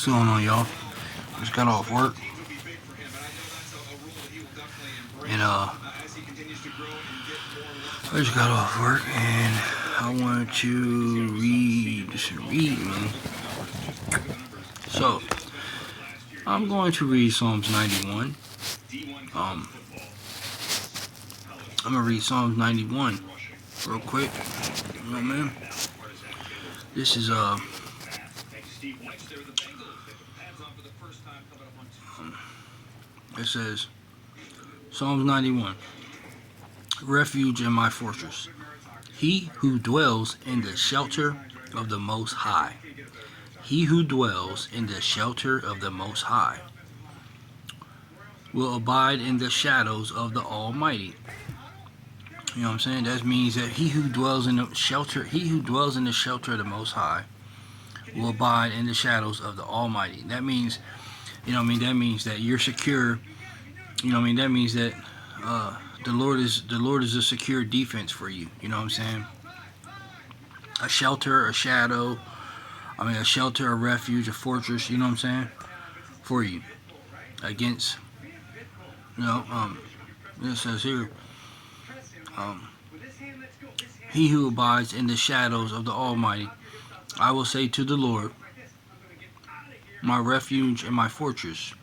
going on, y'all? Just got off work, and I just got off work, and I wanted to read, man. So I'm going to read Psalms 91. I'm gonna read Psalms 91 real quick. You know, man. This is it says Psalms 91. Refuge in my fortress. He who dwells in the shelter of the Most High. He who dwells in the shelter of the Most High will abide in the shadows of the Almighty. You know what I'm saying? That means that he who dwells in the shelter of the Most High will abide in the shadows of the Almighty. That means, that means that you're secure. That means that the Lord is a secure defense for you. You know what I'm saying? A shelter, a shadow. A shelter, a refuge, a fortress. You know what I'm saying? For you against. It says here. He who abides in the shadows of the Almighty, I will say to the Lord, my refuge and my fortress,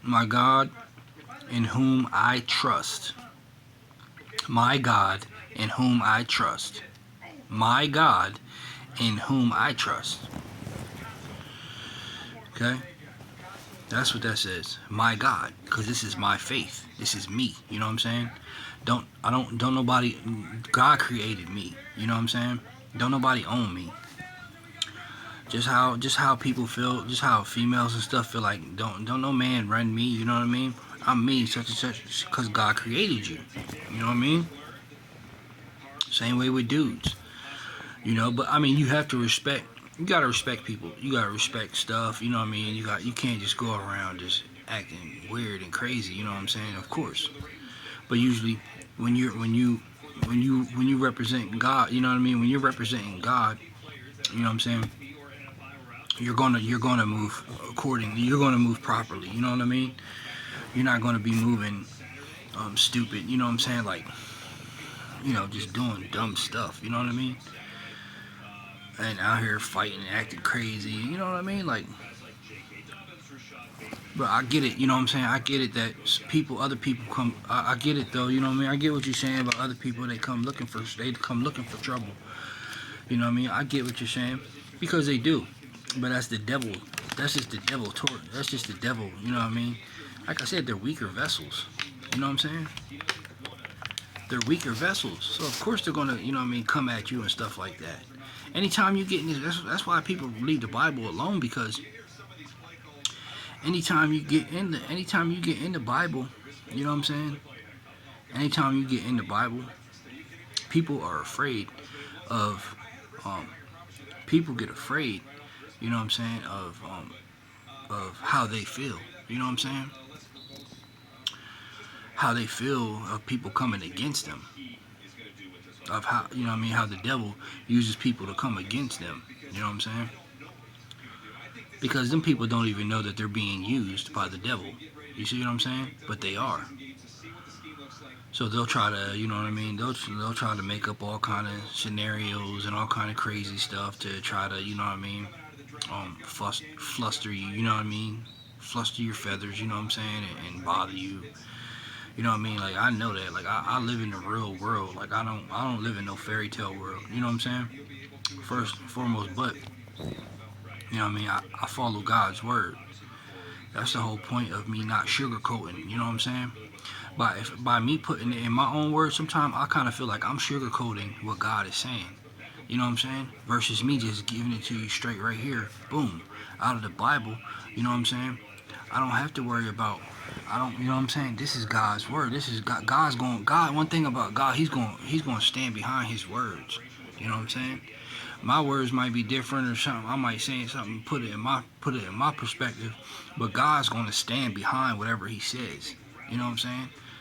my God in whom I trust. My God in whom I trust. My God in whom I trust. Okay? That's what that says. My God. Because this is my faith. This is me. You know what I'm saying? Don't nobody, God created me. You know what I'm saying? Don't nobody own me. Just how people feel, just how females and stuff feel like, don't no man run me, you know what I mean? I'm me, such and such, because God created you. You know what I mean? Same way with dudes. But you have to respect, you gotta respect people. You gotta respect stuff, you know what I mean? You can't just go around just acting weird and crazy, you know what I'm saying? Of course. But usually when you represent God, you know what I mean? When you're representing God, you know what I'm saying? You're gonna move accordingly. You're gonna move properly. You know what I mean? You're not gonna be moving stupid. You know what I'm saying? Like, just doing dumb stuff. You know what I mean? And out here fighting and acting crazy. You know what I mean? Like, but I get it. You know what I'm saying? I get it that other people come. I get it though. You know what I mean? I get what you're saying about other people. They come looking for trouble. You know what I mean? I get what you're saying because they do. But that's the devil. That's just the devil. That's just the devil. You know what I mean? Like I said, they're weaker vessels. You know what I'm saying? They're weaker vessels. So of course they're gonna, come at you and stuff like that. Anytime you get in this, that's why people leave the Bible alone, because anytime you get in the Bible, you know what I'm saying? Anytime you get in the Bible, people are afraid of. People get afraid. You know what I'm saying? Of how they feel. You know what I'm saying? How they feel of people coming against them. Of how, how the devil uses people to come against them. You know what I'm saying? Because them people don't even know that they're being used by the devil. You see what I'm saying? But they are. So they'll try to, you know what I mean? They'll try to make up all kind of scenarios and all kind of crazy stuff to try to, you know what I mean? Fluster you, you know what I mean? Fluster your feathers, you know what I'm saying? And bother you. You know what I mean? Like, I know that. Like, I live in the real world. Like, I don't live in no fairy tale world. You know what I'm saying? First and foremost, but you know what I mean? I follow God's word. That's the whole point of me not sugarcoating. You know what I'm saying? By me putting it in my own words, sometimes I kind of feel like I'm sugarcoating what God is saying. You know what I'm saying? Versus me just giving it to you straight right here, boom, out of the Bible. You know what I'm saying? I don't have to worry about. You know what I'm saying? This is God's word. This is God. God. One thing about God, He's going to stand behind His words. You know what I'm saying? My words might be different or something. I might say something, put it in my perspective, but God's going to stand behind whatever He says. You know what I'm saying?